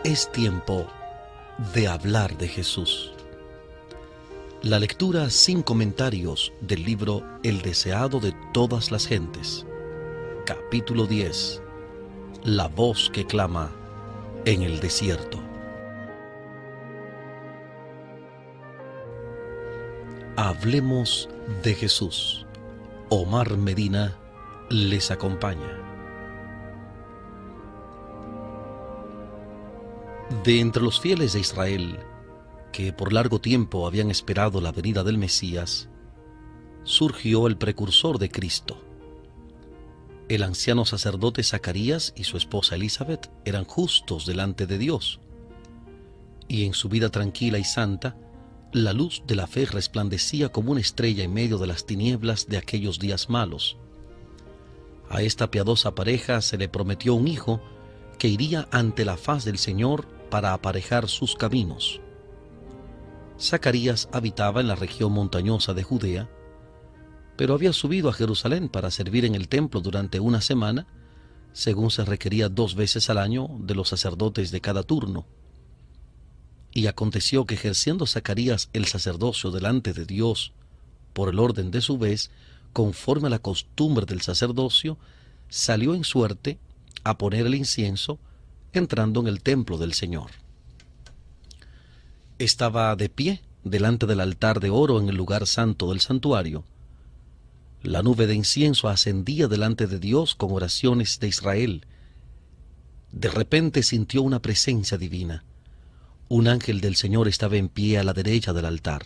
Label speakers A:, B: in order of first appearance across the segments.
A: Es tiempo de hablar de Jesús. La lectura sin comentarios del libro El deseado de todas las gentes. Capítulo 10. La voz que clama en el desierto. Hablemos de Jesús. Omar Medina les acompaña. De entre los fieles de Israel, que por largo tiempo habían esperado la venida del Mesías, surgió el precursor de Cristo. El anciano sacerdote Zacarías y su esposa Elizabeth eran justos delante de Dios, y en su vida tranquila y santa, la luz de la fe resplandecía como una estrella en medio de las tinieblas de aquellos días malos. A esta piadosa pareja se le prometió un hijo que iría ante la faz del Señor para aparejar sus caminos. Zacarías habitaba en la región montañosa de Judea, pero había subido a Jerusalén para servir en el templo durante una semana, según se requería 2 veces al año de los sacerdotes de cada turno. Y aconteció que ejerciendo Zacarías el sacerdocio delante de Dios, por el orden de su vez, conforme a la costumbre del sacerdocio, salió en suerte a poner el incienso, entrando en el templo del Señor. Estaba de pie delante del altar de oro en el lugar santo del santuario. La nube de incienso ascendía delante de Dios con oraciones de Israel. De repente sintió una presencia divina. Un ángel del Señor estaba en pie a la derecha del altar.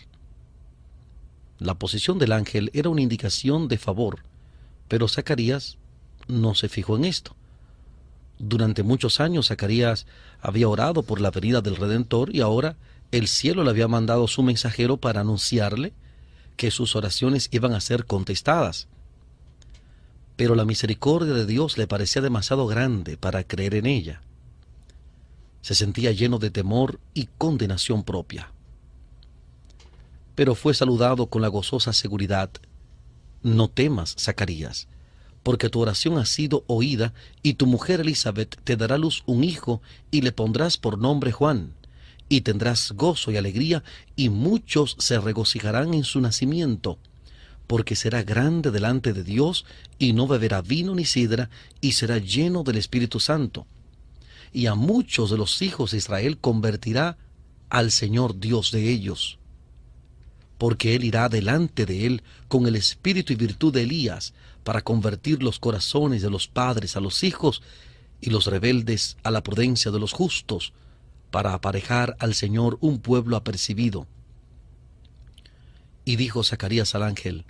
A: La posición del ángel era una indicación de favor, pero Zacarías no se fijó en esto. Durante muchos años Zacarías había orado por la venida del Redentor y ahora el cielo le había mandado su mensajero para anunciarle que sus oraciones iban a ser contestadas. Pero la misericordia de Dios le parecía demasiado grande para creer en ella. Se sentía lleno de temor y condenación propia. Pero fue saludado con la gozosa seguridad: no temas, Zacarías, porque tu oración ha sido oída, y tu mujer Elizabeth te dará a luz un hijo, y le pondrás por nombre Juan, y tendrás gozo y alegría, y muchos se regocijarán en su nacimiento, porque será grande delante de Dios, y no beberá vino ni sidra, y será lleno del Espíritu Santo. Y a muchos de los hijos de Israel convertirá al Señor Dios de ellos, porque Él irá delante de Él con el espíritu y virtud de Elías, para convertir los corazones de los padres a los hijos y los rebeldes a la prudencia de los justos, para aparejar al Señor un pueblo apercibido. Y dijo Zacarías al ángel: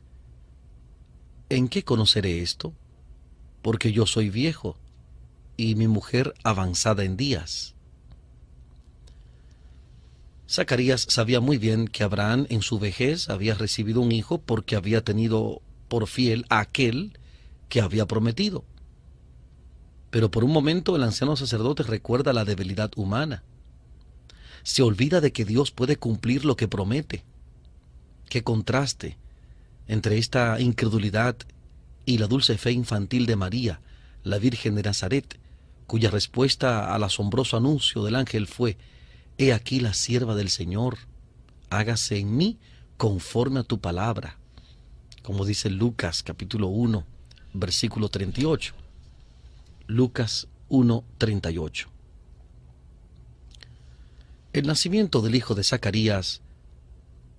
A: ¿en qué conoceré esto? Porque yo soy viejo, y mi mujer avanzada en días. Zacarías sabía muy bien que Abraham en su vejez había recibido un hijo porque había tenido por fiel a aquel que había prometido. Pero por un momento el anciano sacerdote recuerda la debilidad humana. Se olvida de que Dios puede cumplir lo que promete. Qué contraste entre esta incredulidad y la dulce fe infantil de María, la Virgen de Nazaret, cuya respuesta al asombroso anuncio del ángel fue: «He aquí la sierva del Señor, hágase en mí conforme a tu palabra», como dice Lucas capítulo 1, versículo 38. Lucas 1, 38. El nacimiento del hijo de Zacarías,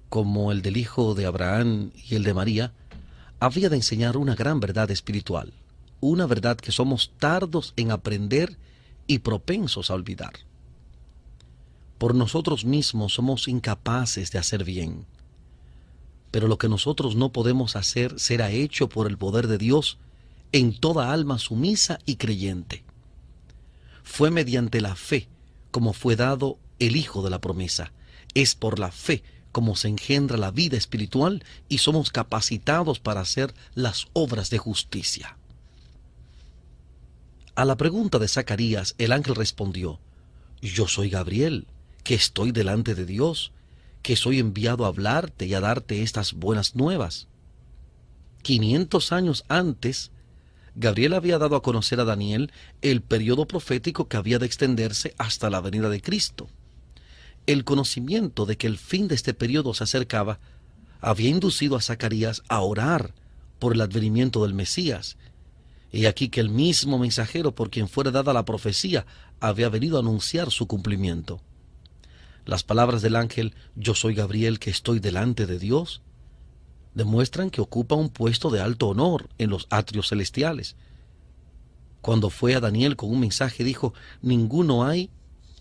A: como el del hijo de Abraham y el de María, había de enseñar una gran verdad espiritual, una verdad que somos tardos en aprender y propensos a olvidar. Por nosotros mismos somos incapaces de hacer bien, pero lo que nosotros no podemos hacer será hecho por el poder de Dios en toda alma sumisa y creyente. Fue mediante la fe como fue dado el Hijo de la promesa. Es por la fe como se engendra la vida espiritual y somos capacitados para hacer las obras de justicia. A la pregunta de Zacarías, el ángel respondió: yo soy Gabriel, que estoy delante de Dios, que soy enviado a hablarte y a darte estas buenas nuevas. 500 años antes Gabriel había dado a conocer a Daniel el periodo profético que había de extenderse hasta la venida de Cristo. El conocimiento de que el fin de este periodo se acercaba había inducido a Zacarías a orar por el advenimiento del Mesías. Y aquí que el mismo mensajero por quien fuera dada la profecía había venido a anunciar su cumplimiento. Las palabras del ángel, yo soy Gabriel que estoy delante de Dios, demuestran que ocupa un puesto de alto honor en los atrios celestiales. Cuando fue a Daniel con un mensaje, dijo, ninguno hay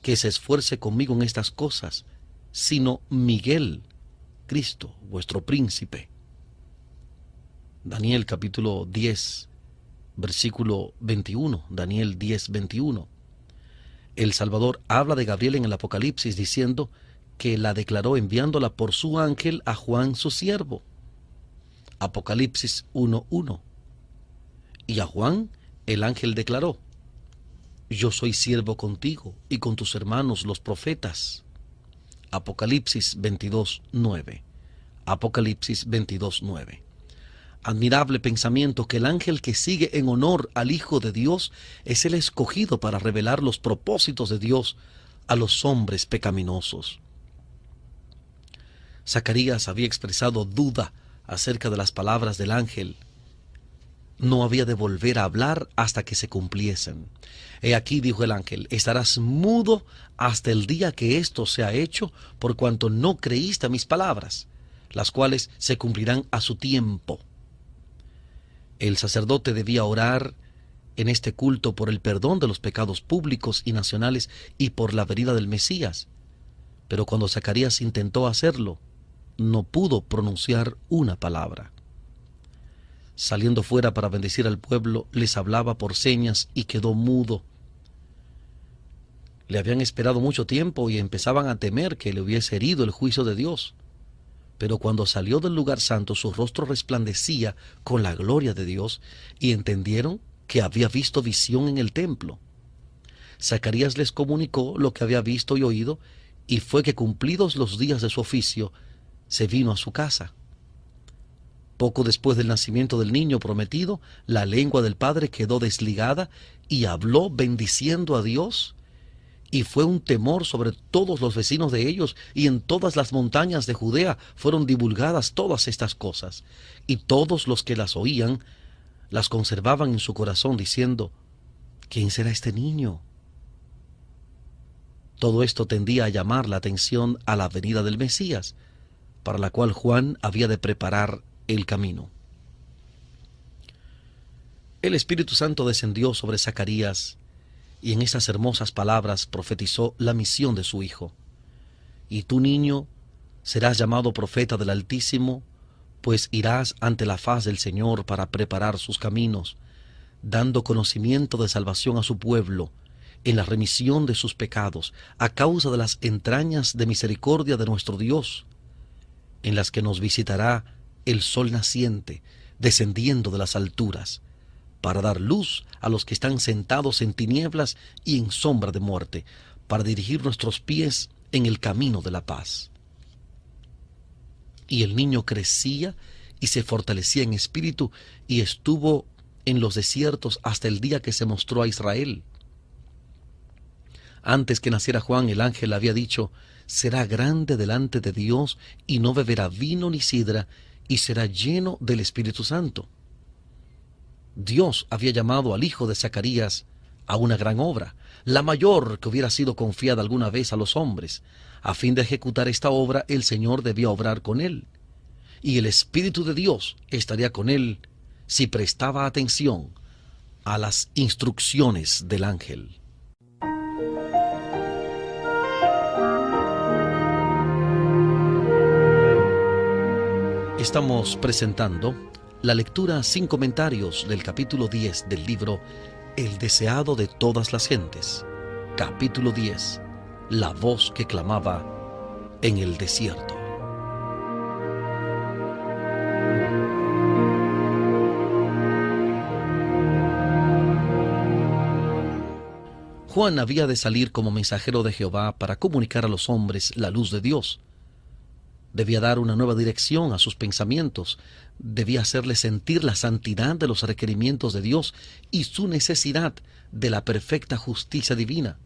A: que se esfuerce conmigo en estas cosas, sino Miguel, Cristo, vuestro príncipe. Daniel capítulo 10, versículo 21, Daniel 10, 21. El Salvador habla de Gabriel en el Apocalipsis diciendo que la declaró enviándola por su ángel a Juan su siervo. Apocalipsis 1:1. Y a Juan el ángel declaró, yo soy siervo contigo y con tus hermanos los profetas. Apocalipsis 22:9. Apocalipsis 22:9. Admirable pensamiento que el ángel que sigue en honor al Hijo de Dios es el escogido para revelar los propósitos de Dios a los hombres pecaminosos. Zacarías había expresado duda acerca de las palabras del ángel. No había de volver a hablar hasta que se cumpliesen. He aquí, dijo el ángel, estarás mudo hasta el día que esto sea hecho, por cuanto no creíste a mis palabras, las cuales se cumplirán a su tiempo. El sacerdote debía orar en este culto por el perdón de los pecados públicos y nacionales y por la venida del Mesías. Pero cuando Zacarías intentó hacerlo, no pudo pronunciar una palabra. Saliendo fuera para bendecir al pueblo, les hablaba por señas y quedó mudo. Le habían esperado mucho tiempo y empezaban a temer que le hubiese herido el juicio de Dios. Pero cuando salió del lugar santo, su rostro resplandecía con la gloria de Dios y entendieron que había visto visión en el templo. Zacarías les comunicó lo que había visto y oído, y fue que cumplidos los días de su oficio, se vino a su casa. Poco después del nacimiento del niño prometido, la lengua del padre quedó desligada y habló bendiciendo a Dios. Y fue un temor sobre todos los vecinos de ellos, y en todas las montañas de Judea fueron divulgadas todas estas cosas. Y todos los que las oían, las conservaban en su corazón, diciendo, ¿quién será este niño? Todo esto tendía a llamar la atención a la venida del Mesías, para la cual Juan había de preparar el camino. El Espíritu Santo descendió sobre Zacarías, y en esas hermosas palabras profetizó la misión de su hijo. Y tú, niño, serás llamado profeta del Altísimo, pues irás ante la faz del Señor para preparar sus caminos, dando conocimiento de salvación a su pueblo, en la remisión de sus pecados, a causa de las entrañas de misericordia de nuestro Dios, en las que nos visitará el sol naciente, descendiendo de las alturas, para dar luz a los que están sentados en tinieblas y en sombra de muerte, para dirigir nuestros pies en el camino de la paz. Y el niño crecía y se fortalecía en espíritu, y estuvo en los desiertos hasta el día que se mostró a Israel. Antes que naciera Juan, el ángel había dicho, será grande delante de Dios, y no beberá vino ni sidra, y será lleno del Espíritu Santo. Dios había llamado al hijo de Zacarías a una gran obra, la mayor que hubiera sido confiada alguna vez a los hombres. A fin de ejecutar esta obra, el Señor debía obrar con él, y el Espíritu de Dios estaría con él si prestaba atención a las instrucciones del ángel. Estamos presentando la lectura sin comentarios del capítulo 10 del libro El deseado de todas las gentes. Capítulo 10. La voz que clamaba en el desierto. Juan había de salir como mensajero de Jehová para comunicar a los hombres la luz de Dios. debía dar una nueva dirección a sus pensamientos, debía hacerle sentir la santidad de los requerimientos de Dios y su necesidad de la perfecta justicia divina.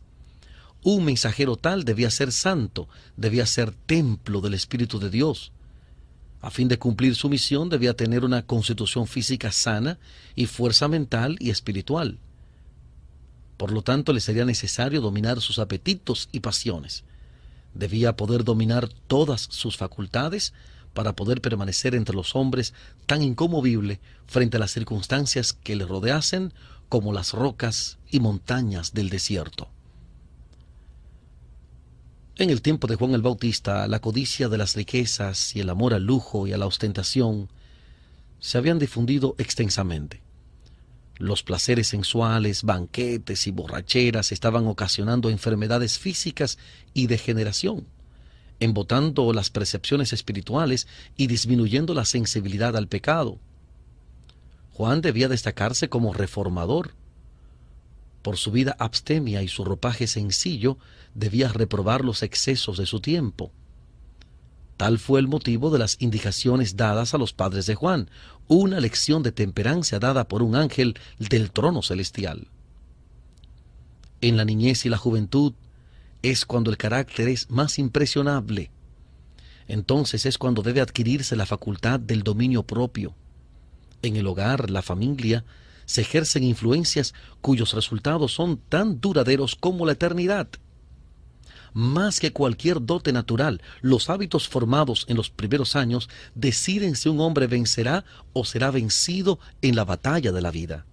A: Un mensajero tal debía ser santo, debía ser templo del Espíritu de Dios. A fin de cumplir su misión debía tener una constitución física sana y fuerza mental y espiritual. Por lo tanto, le sería necesario dominar sus apetitos y pasiones. Debía poder dominar todas sus facultades para poder permanecer entre los hombres tan inconmovible frente a las circunstancias que le rodeasen como las rocas y montañas del desierto. En el tiempo de Juan el Bautista, la codicia de las riquezas y el amor al lujo y a la ostentación se habían difundido extensamente. Los placeres sensuales, banquetes y borracheras estaban ocasionando enfermedades físicas y degeneración, embotando las percepciones espirituales y disminuyendo la sensibilidad al pecado. Juan debía destacarse como reformador. Por su vida abstemia y su ropaje sencillo, debía reprobar los excesos de su tiempo. Tal fue el motivo de las indicaciones dadas a los padres de Juan, una lección de temperancia dada por un ángel del trono celestial. En la niñez y la juventud es cuando el carácter es más impresionable. Entonces es cuando debe adquirirse la facultad del dominio propio. En el hogar, la familia, se ejercen influencias cuyos resultados son tan duraderos como la eternidad. Más que cualquier dote natural, los hábitos formados en los primeros años deciden si un hombre vencerá o será vencido en la batalla de la vida.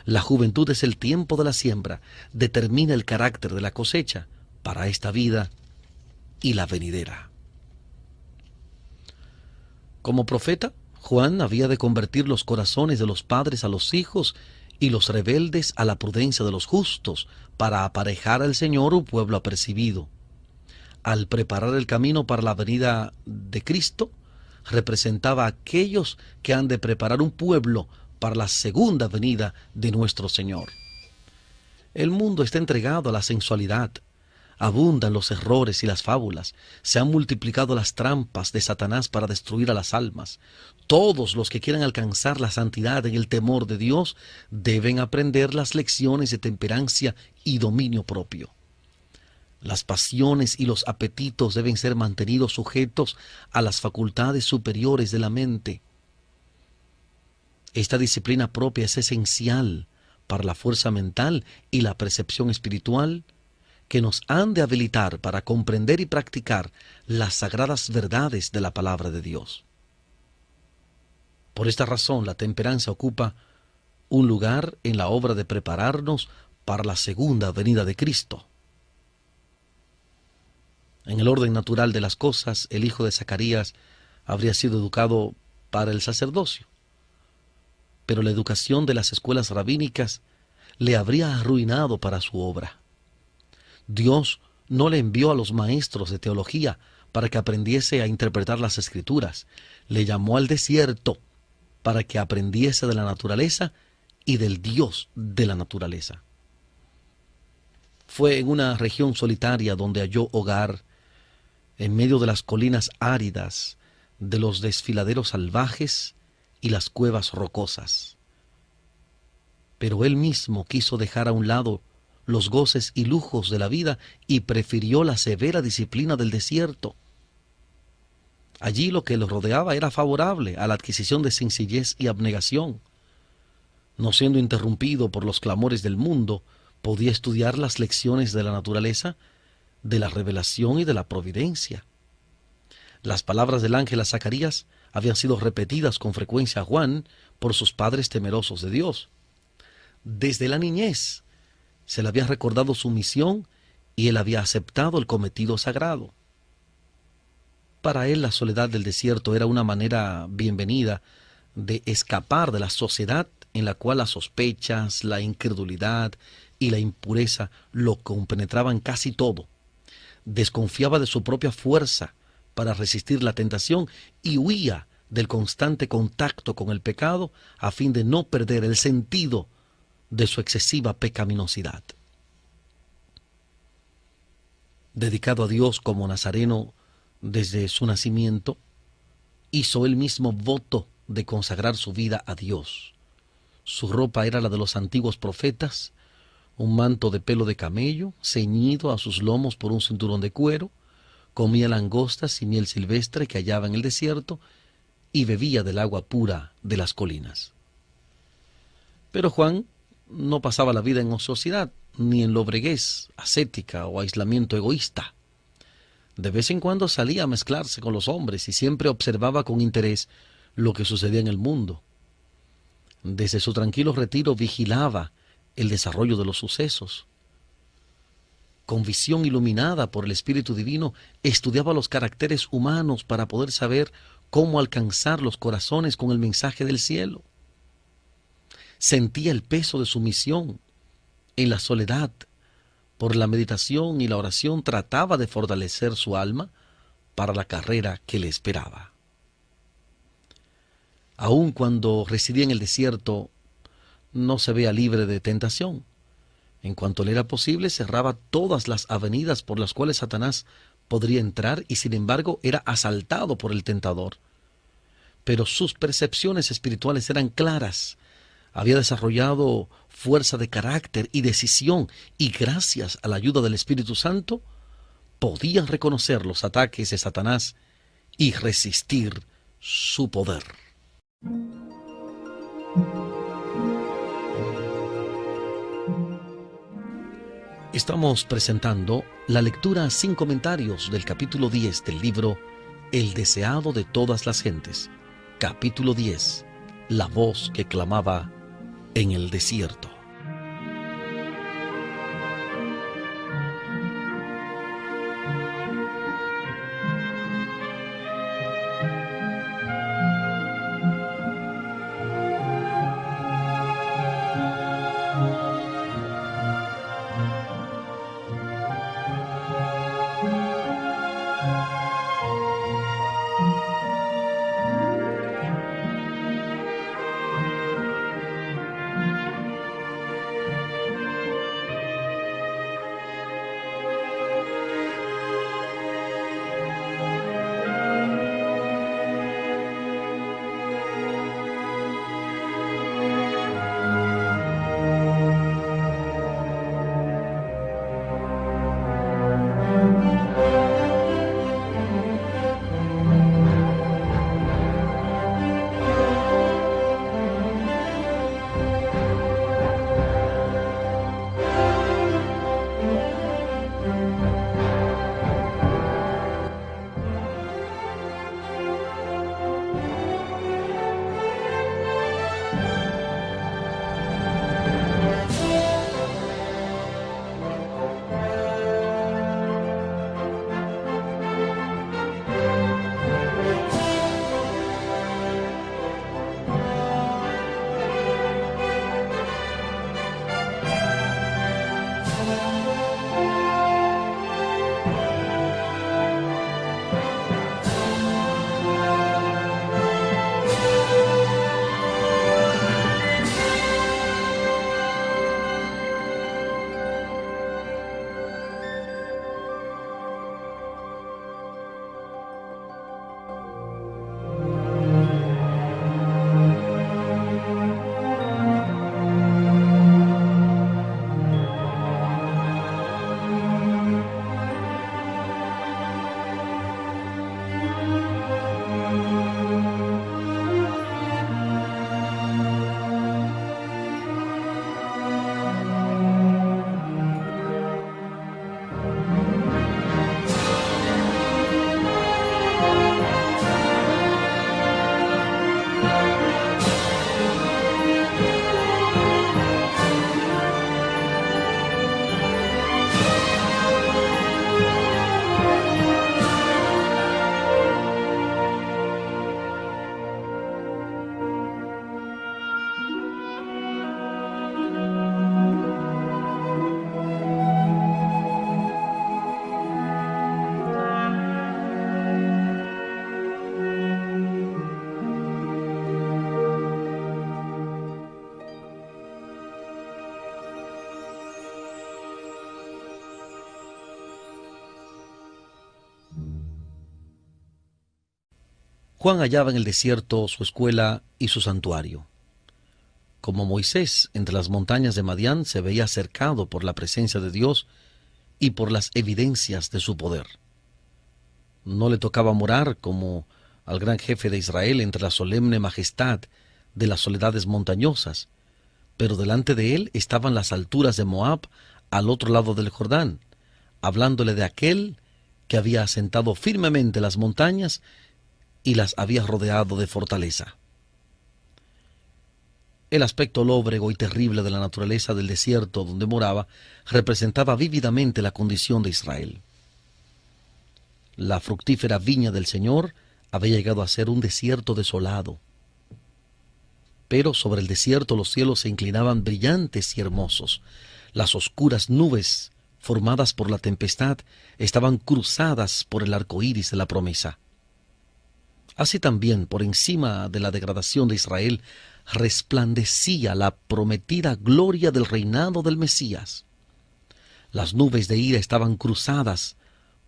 A: La juventud es el tiempo de la siembra, determina el carácter de la cosecha para esta vida y la venidera. Como profeta, Juan había de convertir los corazones de los padres a los hijos y los rebeldes a la prudencia de los justos, para aparejar al Señor un pueblo apercibido. Al preparar el camino para la venida de Cristo, representaba a aquellos que han de preparar un pueblo para la segunda venida de nuestro Señor. El mundo está entregado a la sensualidad. Abundan los errores y las fábulas. Se han multiplicado las trampas de Satanás para destruir a las almas. Todos los que quieran alcanzar la santidad en el temor de Dios deben aprender las lecciones de temperancia y dominio propio. Las pasiones y los apetitos deben ser mantenidos sujetos a las facultades superiores de la mente. Esta disciplina propia es esencial para la fuerza mental y la percepción espiritual que nos han de habilitar para comprender y practicar las sagradas verdades de la palabra de Dios. Por esta razón, la temperancia ocupa un lugar en la obra de prepararnos para la segunda venida de Cristo. En el orden natural de las cosas, el hijo de Zacarías habría sido educado para el sacerdocio, pero la educación de las escuelas rabínicas le habría arruinado para su obra. Dios no le envió a los maestros de teología para que aprendiese a interpretar las Escrituras. Le llamó al desierto para que aprendiese de la naturaleza y del Dios de la naturaleza. Fue en una región solitaria donde halló hogar, en medio de las colinas áridas, de los desfiladeros salvajes y las cuevas rocosas. Pero él mismo quiso dejar a un lado los goces y lujos de la vida y prefirió la severa disciplina del desierto. Allí lo que lo rodeaba era favorable a la adquisición de sencillez y abnegación. No siendo interrumpido por los clamores del mundo, podía estudiar las lecciones de la naturaleza, de la revelación y de la providencia. Las palabras del ángel a Zacarías habían sido repetidas con frecuencia a Juan por sus padres temerosos de Dios. Desde la niñez se le había recordado su misión y él había aceptado el cometido sagrado. Para él la soledad del desierto era una manera bienvenida de escapar de la sociedad en la cual las sospechas, la incredulidad y la impureza lo compenetraban casi todo. Desconfiaba de su propia fuerza para resistir la tentación y huía del constante contacto con el pecado a fin de no perder el sentido de su excesiva pecaminosidad. Dedicado a Dios como nazareno, Desde su nacimiento, hizo él mismo voto de consagrar su vida a Dios. Su ropa era la de los antiguos profetas, un manto de pelo de camello, ceñido a sus lomos por un cinturón de cuero, comía langostas y miel silvestre que hallaba en el desierto, y bebía del agua pura de las colinas. Pero Juan no pasaba la vida en ociosidad, ni en lobreguez ascética o aislamiento egoísta. De vez en cuando salía a mezclarse con los hombres y siempre observaba con interés lo que sucedía en el mundo. Desde su tranquilo retiro vigilaba el desarrollo de los sucesos. Con visión iluminada por el Espíritu Divino, estudiaba los caracteres humanos para poder saber cómo alcanzar los corazones con el mensaje del cielo. Sentía el peso de su misión. En la soledad, por la meditación y la oración, trataba de fortalecer su alma para la carrera que le esperaba. Aun cuando residía en el desierto, no se veía libre de tentación. En cuanto le era posible, cerraba todas las avenidas por las cuales Satanás podría entrar y sin embargo era asaltado por el tentador. Pero sus percepciones espirituales eran claras. Había desarrollado fuerza de carácter y decisión, y gracias a la ayuda del Espíritu Santo, podía reconocer los ataques de Satanás y resistir su poder. Estamos presentando la lectura sin comentarios del capítulo 10 del libro El deseado de todas las gentes. Capítulo 10. La voz que clamaba en el desierto. Juan hallaba en el desierto su escuela y su santuario. Como Moisés entre las montañas de Madián, se veía cercado por la presencia de Dios y por las evidencias de su poder. No le tocaba morar como al gran jefe de Israel entre la solemne majestad de las soledades montañosas, pero delante de él estaban las alturas de Moab al otro lado del Jordán, hablándole de aquel que había asentado firmemente las montañas y las había rodeado de fortaleza. El aspecto lóbrego y terrible de la naturaleza del desierto donde moraba representaba vívidamente la condición de Israel. La fructífera viña del Señor había llegado a ser un desierto desolado. Pero sobre el desierto los cielos se inclinaban brillantes y hermosos. Las oscuras nubes, formadas por la tempestad, estaban cruzadas por el arco iris de la promesa. Así también, por encima de la degradación de Israel, resplandecía la prometida gloria del reinado del Mesías. Las nubes de ira estaban cruzadas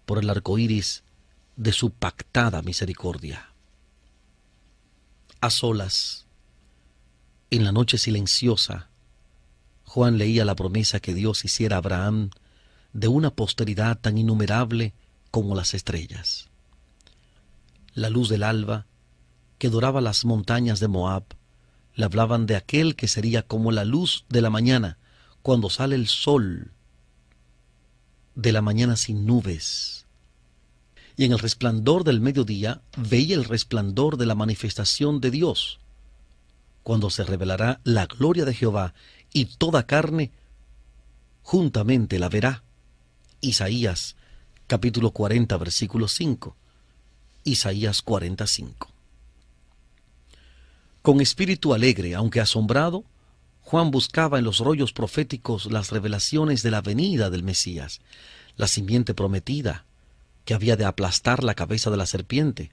A: por el arco iris de su pactada misericordia. A solas, en la noche silenciosa, Juan leía la promesa que Dios hiciera a Abraham de una posteridad tan innumerable como las estrellas. La luz del alba, que doraba las montañas de Moab, le hablaban de aquel que sería como la luz de la mañana, cuando sale el sol de la mañana sin nubes. Y en el resplandor del mediodía veía el resplandor de la manifestación de Dios, cuando se revelará la gloria de Jehová, y toda carne juntamente la verá. Isaías capítulo 40, versículo 5. Isaías 45. Con espíritu alegre, aunque asombrado, Juan buscaba en los rollos proféticos las revelaciones de la venida del Mesías, la simiente prometida, que había de aplastar la cabeza de la serpiente,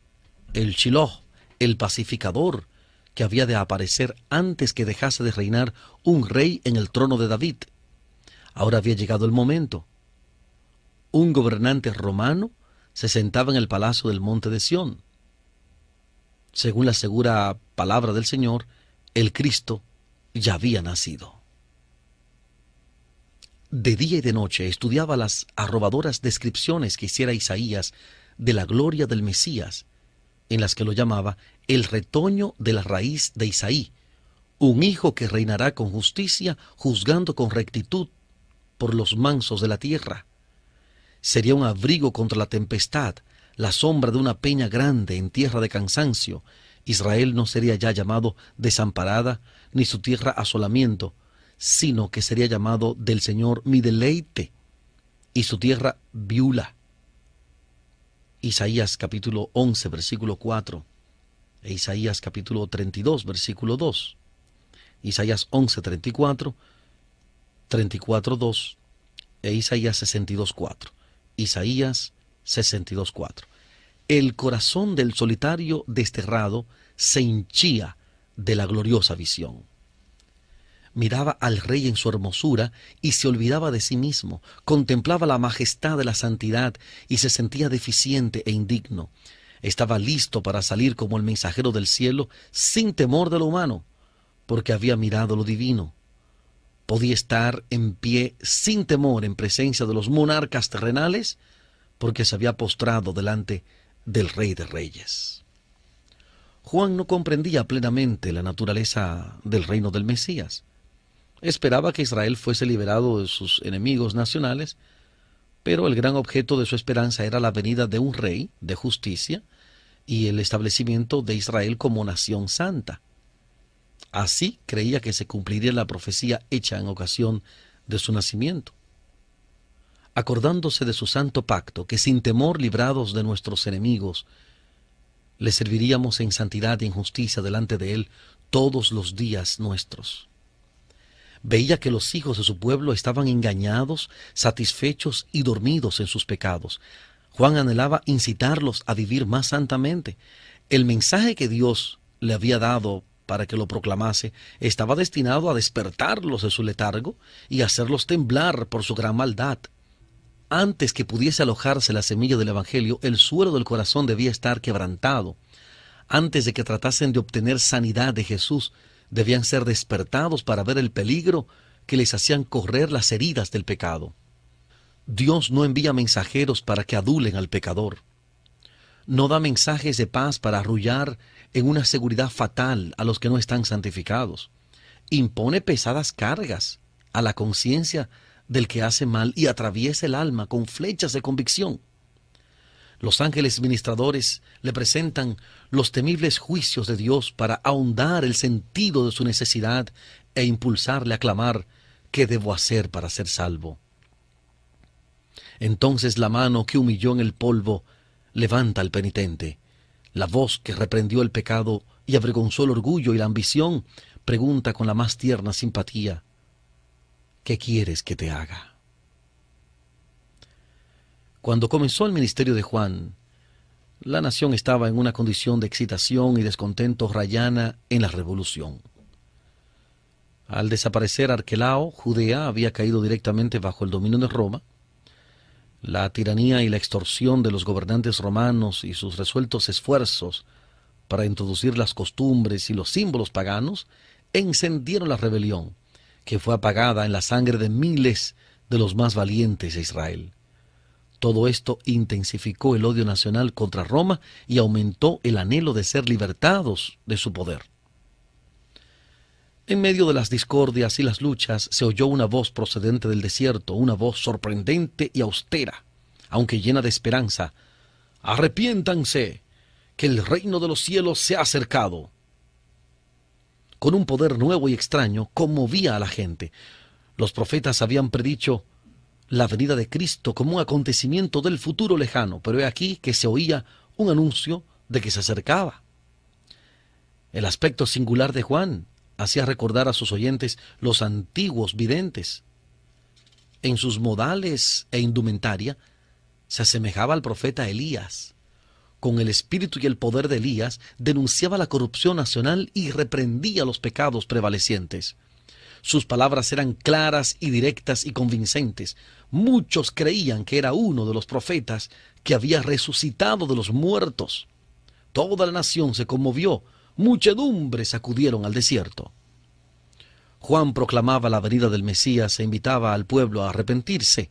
A: el Shiloh, el pacificador, que había de aparecer antes que dejase de reinar un rey en el trono de David. Ahora había llegado el momento. Un gobernante romano se sentaba en el palacio del monte de Sión. Según la segura palabra del Señor, el Cristo ya había nacido. De día y de noche estudiaba las arrobadoras descripciones que hiciera Isaías de la gloria del Mesías, en las que lo llamaba el retoño de la raíz de Isaí, un hijo que reinará con justicia, juzgando con rectitud por los mansos de la tierra. Sería un abrigo contra la tempestad, la sombra de una peña grande en tierra de cansancio. Israel no sería ya llamado desamparada, ni su tierra asolamiento, sino que sería llamado del Señor mi deleite, y su tierra Biula. Isaías capítulo 11, versículo 4, e Isaías capítulo 32, versículo 2. Isaías 11, 34, 34, 2, e Isaías 62, 4. Isaías 62, 4. El corazón del solitario desterrado se hinchía de la gloriosa visión. Miraba al rey en su hermosura y se olvidaba de sí mismo, contemplaba la majestad de la santidad y se sentía deficiente e indigno. Estaba listo para salir como el mensajero del cielo sin temor de lo humano, porque había mirado lo divino. Podía estar en pie sin temor en presencia de los monarcas terrenales, porque se había postrado delante del Rey de Reyes. Juan no comprendía plenamente la naturaleza del reino del Mesías. Esperaba que Israel fuese liberado de sus enemigos nacionales, pero el gran objeto de su esperanza era la venida de un rey de justicia y el establecimiento de Israel como nación santa. Así creía que se cumpliría la profecía hecha en ocasión de su nacimiento. Acordándose de su santo pacto, que sin temor librados de nuestros enemigos, le serviríamos en santidad y en justicia delante de él todos los días nuestros. Veía que los hijos de su pueblo estaban engañados, satisfechos y dormidos en sus pecados. Juan anhelaba incitarlos a vivir más santamente. El mensaje que Dios le había dado para que lo proclamase estaba destinado a despertarlos de su letargo y hacerlos temblar por su gran maldad. Antes que pudiese alojarse la semilla del Evangelio, el suelo del corazón debía estar quebrantado. antes de que tratasen de obtener sanidad de Jesús, debían ser despertados para ver el peligro que les hacían correr las heridas del pecado. Dios no envía mensajeros para que adulen al pecador. No da mensajes de paz para arrullar en una seguridad fatal a los que no están santificados. Impone pesadas cargas a la conciencia del que hace mal y atraviesa el alma con flechas de convicción. Los ángeles ministradores le presentan los temibles juicios de Dios para ahondar el sentido de su necesidad e impulsarle a clamar: ¿qué debo hacer para ser salvo? Entonces la mano que humilló en el polvo levanta al penitente. La voz que reprendió el pecado y avergonzó el orgullo y la ambición pregunta con la más tierna simpatía: ¿qué quieres que te haga? Cuando comenzó el ministerio de Juan, la nación estaba en una condición de excitación y descontento rayana en la revolución. Al desaparecer Arquelao, Judea había caído directamente bajo el dominio de Roma. La tiranía y la extorsión de los gobernantes romanos y sus resueltos esfuerzos para introducir las costumbres y los símbolos paganos encendieron la rebelión, que fue apagada en la sangre de miles de los más valientes de Israel. Todo esto intensificó el odio nacional contra Roma y aumentó el anhelo de ser libertados de su poder. En medio de las discordias y las luchas se oyó una voz procedente del desierto, una voz sorprendente y austera, aunque llena de esperanza: «Arrepiéntanse, que el reino de los cielos se ha acercado». Con un poder nuevo y extraño, conmovía a la gente. Los profetas habían predicho la venida de Cristo como un acontecimiento del futuro lejano, pero he aquí que se oía un anuncio de que se acercaba. El aspecto singular de Juan hacía recordar a sus oyentes los antiguos videntes. En sus modales e indumentaria se asemejaba al profeta Elías. Con el espíritu y el poder de Elías denunciaba la corrupción nacional y reprendía los pecados prevalecientes. Sus palabras eran claras y directas y convincentes. Muchos creían que era uno de los profetas que había resucitado de los muertos. Toda la nación se conmovió. Muchedumbres acudieron al desierto. Juan proclamaba la venida del Mesías e invitaba al pueblo a arrepentirse.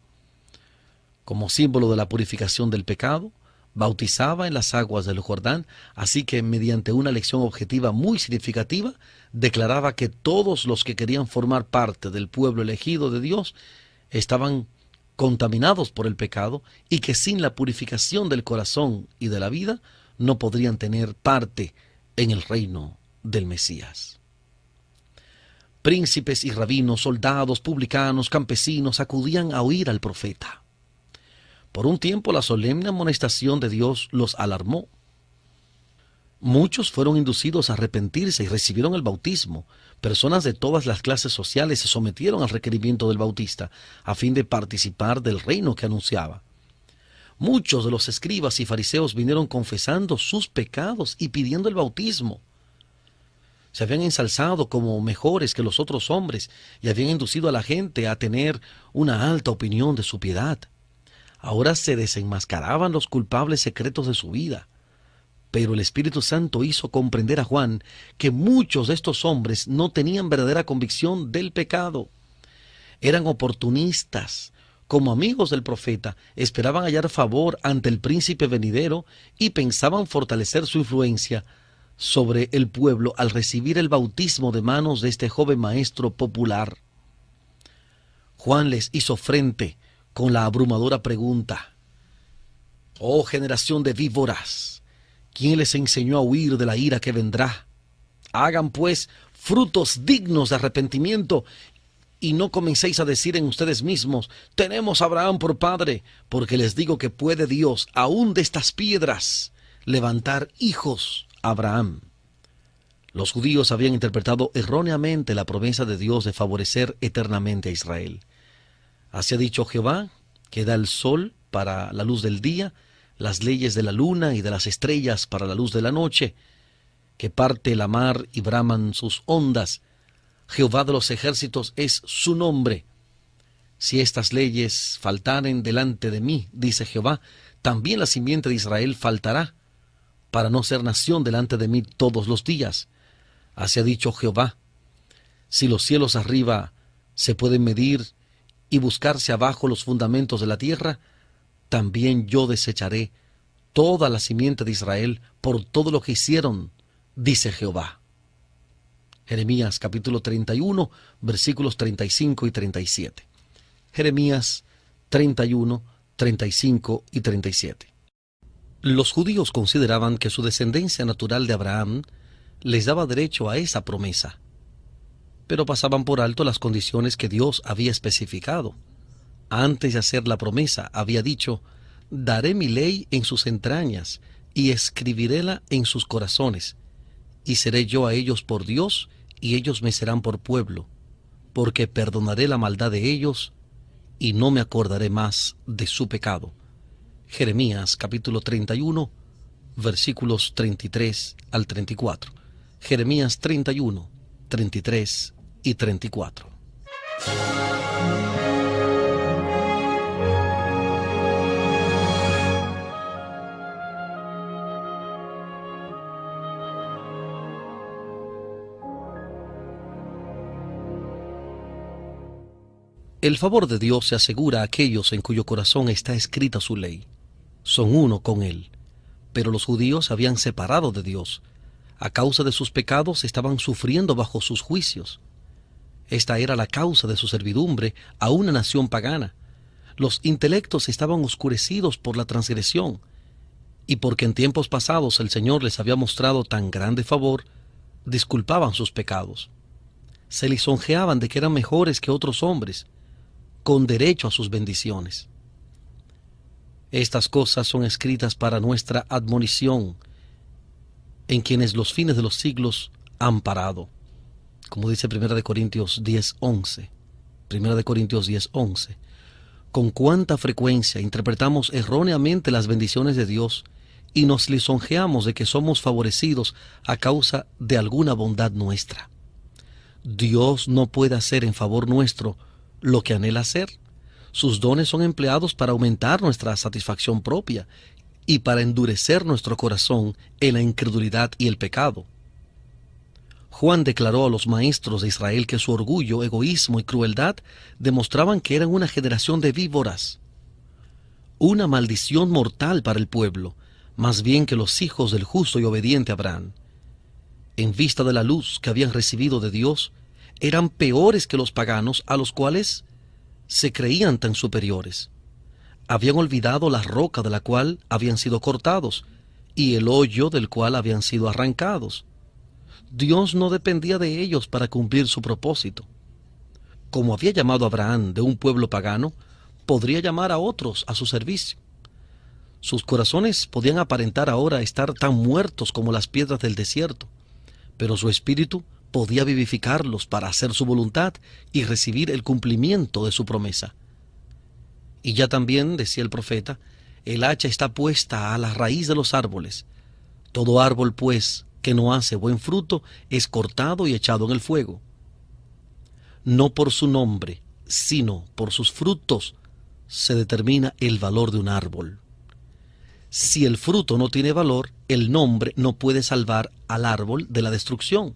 A: Como símbolo de la purificación del pecado, bautizaba en las aguas del Jordán, así que mediante una lección objetiva muy significativa, declaraba que todos los que querían formar parte del pueblo elegido de Dios estaban contaminados por el pecado y que sin la purificación del corazón y de la vida no podrían tener parte en el reino del Mesías. Príncipes y rabinos, soldados, publicanos, campesinos acudían a oír al profeta. Por un tiempo la solemne amonestación de Dios los alarmó. Muchos fueron inducidos a arrepentirse y recibieron el bautismo. Personas de todas las clases sociales se sometieron al requerimiento del Bautista a fin de participar del reino que anunciaba. Muchos de los escribas y fariseos vinieron confesando sus pecados y pidiendo el bautismo. Se habían ensalzado como mejores que los otros hombres y habían inducido a la gente a tener una alta opinión de su piedad. Ahora se desenmascaraban los culpables secretos de su vida. Pero el Espíritu Santo hizo comprender a Juan que muchos de estos hombres no tenían verdadera convicción del pecado. Eran oportunistas. Como amigos del profeta, esperaban hallar favor ante el príncipe venidero y pensaban fortalecer su influencia sobre el pueblo al recibir el bautismo de manos de este joven maestro popular. Juan les hizo frente con la abrumadora pregunta: «Oh generación de víboras, ¿quién les enseñó a huir de la ira que vendrá? Hagan pues frutos dignos de arrepentimiento y no comencéis a decir en ustedes mismos: tenemos a Abraham por padre, porque les digo que puede Dios aún de estas piedras levantar hijos a Abraham». Los judíos habían interpretado erróneamente la promesa de Dios de favorecer eternamente a Israel. Así ha dicho Jehová, que da el sol para la luz del día, las leyes de la luna y de las estrellas para la luz de la noche, que parte la mar y braman sus ondas. Jehová de los ejércitos es su nombre. Si estas leyes faltaren delante de mí, dice Jehová, también la simiente de Israel faltará, para no ser nación delante de mí todos los días. Así ha dicho Jehová. Si los cielos arriba se pueden medir y buscarse abajo los fundamentos de la tierra, también yo desecharé toda la simiente de Israel por todo lo que hicieron, dice Jehová. Jeremías capítulo 31, versículos 35 y 37. Jeremías 31, 35 y 37. Los judíos consideraban que su descendencia natural de Abraham les daba derecho a esa promesa, pero pasaban por alto las condiciones que Dios había especificado. Antes de hacer la promesa, había dicho: daré mi ley en sus entrañas y escribiréla en sus corazones, y seré yo a ellos por Dios, y ellos me serán por pueblo, porque perdonaré la maldad de ellos, y no me acordaré más de su pecado. Jeremías capítulo 31, versículos 33 al 34. Jeremías 31, 33 y 34. El favor de Dios se asegura a aquellos en cuyo corazón está escrita su ley. Son uno con Él. Pero los judíos se habían separado de Dios. A causa de sus pecados estaban sufriendo bajo sus juicios. Esta era la causa de su servidumbre a una nación pagana. Los intelectos estaban oscurecidos por la transgresión, y porque en tiempos pasados el Señor les había mostrado tan grande favor, disculpaban sus pecados. Se lisonjeaban de que eran mejores que otros hombres, con derecho a sus bendiciones. Estas cosas son escritas para nuestra admonición, en quienes los fines de los siglos han parado. Como dice 1 Corintios 10:11. 1 Corintios 10:11. Con cuánta frecuencia interpretamos erróneamente las bendiciones de Dios y nos lisonjeamos de que somos favorecidos a causa de alguna bondad nuestra. Dios no puede hacer en favor nuestro lo que anhela hacer. Sus dones son empleados para aumentar nuestra satisfacción propia y para endurecer nuestro corazón en la incredulidad y el pecado. Juan declaró a los maestros de Israel que su orgullo, egoísmo y crueldad demostraban que eran una generación de víboras, una maldición mortal para el pueblo, más bien que los hijos del justo y obediente Abraham. En vista de la luz que habían recibido de Dios, eran peores que los paganos a los cuales se creían tan superiores. Habían olvidado la roca de la cual habían sido cortados y el hoyo del cual habían sido arrancados. Dios no dependía de ellos para cumplir su propósito. Como había llamado a Abraham de un pueblo pagano, podría llamar a otros a su servicio. Sus corazones podían aparentar ahora estar tan muertos como las piedras del desierto, pero su espíritu podía vivificarlos para hacer su voluntad y recibir el cumplimiento de su promesa. Y ya también, decía el profeta, el hacha está puesta a la raíz de los árboles. Todo árbol, pues, que no hace buen fruto, es cortado y echado en el fuego. No por su nombre, sino por sus frutos, se determina el valor de un árbol. Si el fruto no tiene valor, el nombre no puede salvar al árbol de la destrucción.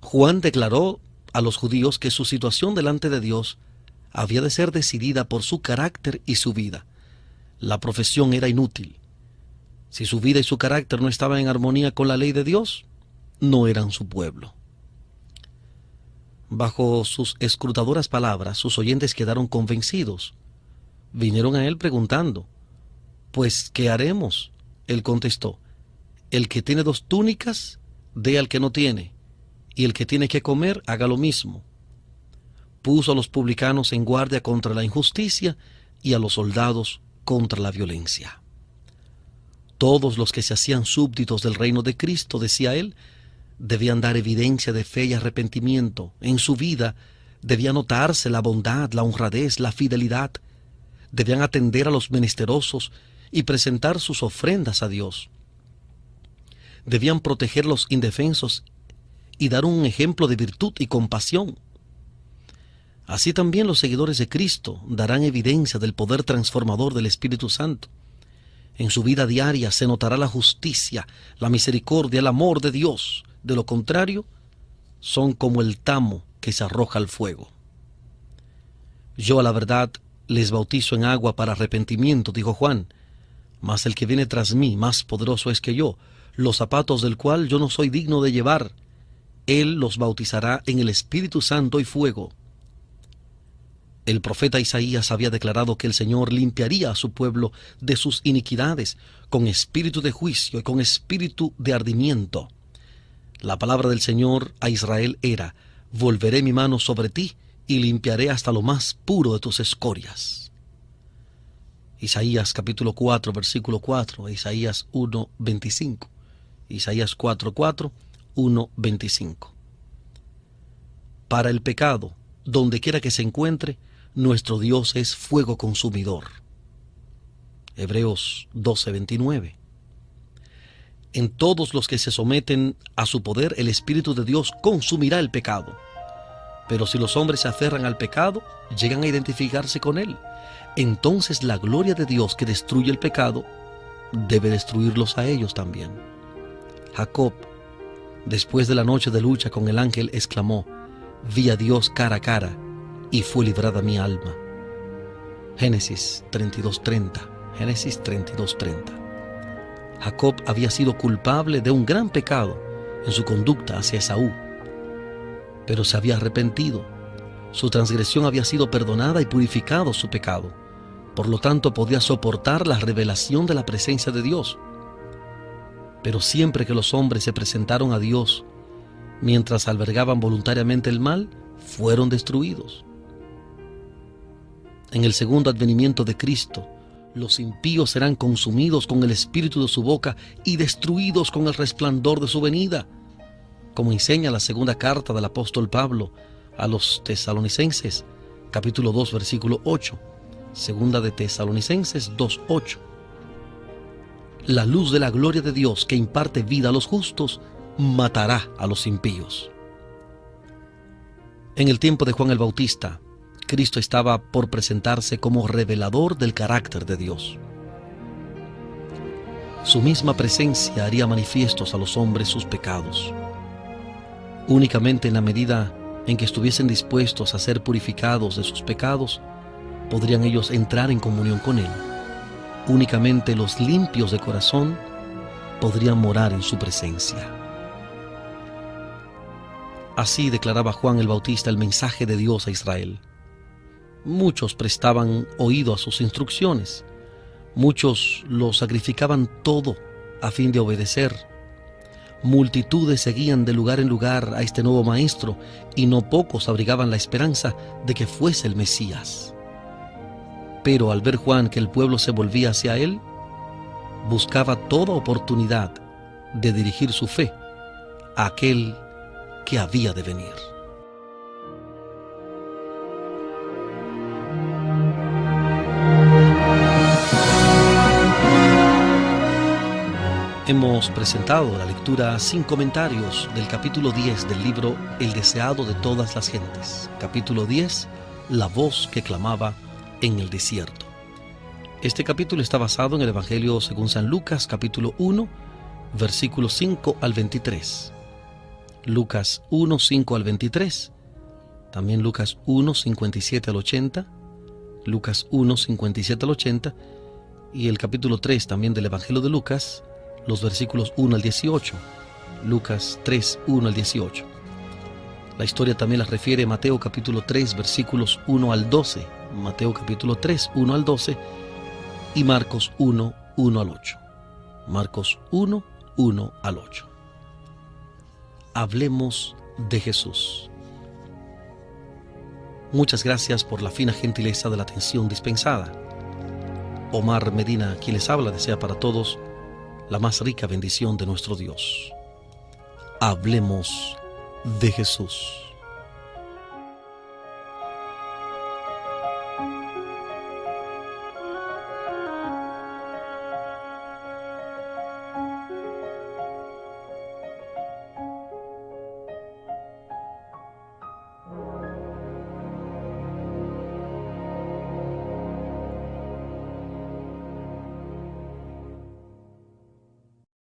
A: Juan declaró a los judíos que su situación delante de Dios había de ser decidida por su carácter y su vida. La profesión era inútil. Si su vida y su carácter no estaban en armonía con la ley de Dios, no eran su pueblo. Bajo sus escrutadoras palabras, sus oyentes quedaron convencidos. Vinieron a él preguntando: «Pues, ¿qué haremos?». Él contestó: «El que tiene 2 túnicas, dé al que no tiene, y el que tiene que comer, haga lo mismo». Puso a los publicanos en guardia contra la injusticia y a los soldados contra la violencia. Todos los que se hacían súbditos del reino de Cristo, decía él, debían dar evidencia de fe y arrepentimiento. En su vida debía notarse la bondad, la honradez, la fidelidad. Debían atender a los menesterosos y presentar sus ofrendas a Dios. Debían proteger a los indefensos y dar un ejemplo de virtud y compasión. Así también los seguidores de Cristo darán evidencia del poder transformador del Espíritu Santo. En su vida diaria se notará la justicia, la misericordia, el amor de Dios. De lo contrario, son como el tamo que se arroja al fuego. Yo a la verdad les bautizo en agua para arrepentimiento, dijo Juan, mas el que viene tras mí, más poderoso es que yo, los zapatos del cual yo no soy digno de llevar. Él los bautizará en el Espíritu Santo y fuego. El profeta Isaías había declarado que el Señor limpiaría a su pueblo de sus iniquidades con espíritu de juicio y con espíritu de ardimiento. La palabra del Señor a Israel era: volveré mi mano sobre ti y limpiaré hasta lo más puro de tus escorias. Isaías capítulo 4, versículo 4, Isaías 1, 25. Isaías 4, 4, 1, 25. Para el pecado, donde quiera que se encuentre, nuestro Dios es fuego consumidor. Hebreos 12, 29. En todos los que se someten a su poder, el Espíritu de Dios consumirá el pecado. Pero si los hombres se aferran al pecado, llegan a identificarse con él. Entonces la gloria de Dios que destruye el pecado debe destruirlos a ellos también. Jacob, después de la noche de lucha con el ángel, exclamó: vi a Dios cara a cara, y fue librada mi alma. Génesis 32:30. Génesis 32:30. Jacob había sido culpable de un gran pecado en su conducta hacia Esaú, pero se había arrepentido. Su transgresión había sido perdonada y purificado su pecado. Por lo tanto, podía soportar la revelación de la presencia de Dios. Pero siempre que los hombres se presentaron a Dios mientras albergaban voluntariamente el mal, fueron destruidos. En el segundo advenimiento de Cristo, los impíos serán consumidos con el espíritu de su boca y destruidos con el resplandor de su venida, como enseña la segunda carta del apóstol Pablo a los Tesalonicenses, capítulo 2, versículo 8. Segunda de Tesalonicenses 2:8. La luz de la gloria de Dios que imparte vida a los justos matará a los impíos. En el tiempo de Juan el Bautista, Cristo estaba por presentarse como revelador del carácter de Dios. Su misma presencia haría manifiestos a los hombres sus pecados. Únicamente en la medida en que estuviesen dispuestos a ser purificados de sus pecados, podrían ellos entrar en comunión con Él. Únicamente los limpios de corazón podrían morar en su presencia. Así declaraba Juan el Bautista el mensaje de Dios a Israel. Muchos prestaban oído a sus instrucciones. Muchos lo sacrificaban todo a fin de obedecer. Multitudes seguían de lugar en lugar a este nuevo maestro, y no pocos abrigaban la esperanza de que fuese el Mesías. Pero al ver Juan que el pueblo se volvía hacia él, buscaba toda oportunidad de dirigir su fe a aquel que había de venir. Hemos presentado la lectura sin comentarios del capítulo 10 del libro El deseado de todas las gentes. Capítulo 10, la voz que clamaba en el desierto. Este capítulo está basado en el Evangelio según San Lucas, capítulo 1, versículos 5 al 23. Lucas 1, 5 al 23. También Lucas 1, 57 al 80. Lucas 1, 57 al 80. Y el capítulo 3 también del Evangelio de Lucas, los versículos 1 al 18, Lucas 3, 1 al 18. La historia también la refiere Mateo capítulo 3, versículos 1 al 12, Mateo capítulo 3, 1 al 12, y Marcos 1, 1 al 8. Marcos 1, 1 al 8. Hablemos de Jesús. Muchas gracias por la fina gentileza de la atención dispensada. Omar Medina, quien les habla, desea para todos la más rica bendición de nuestro Dios. Hablemos de Jesús.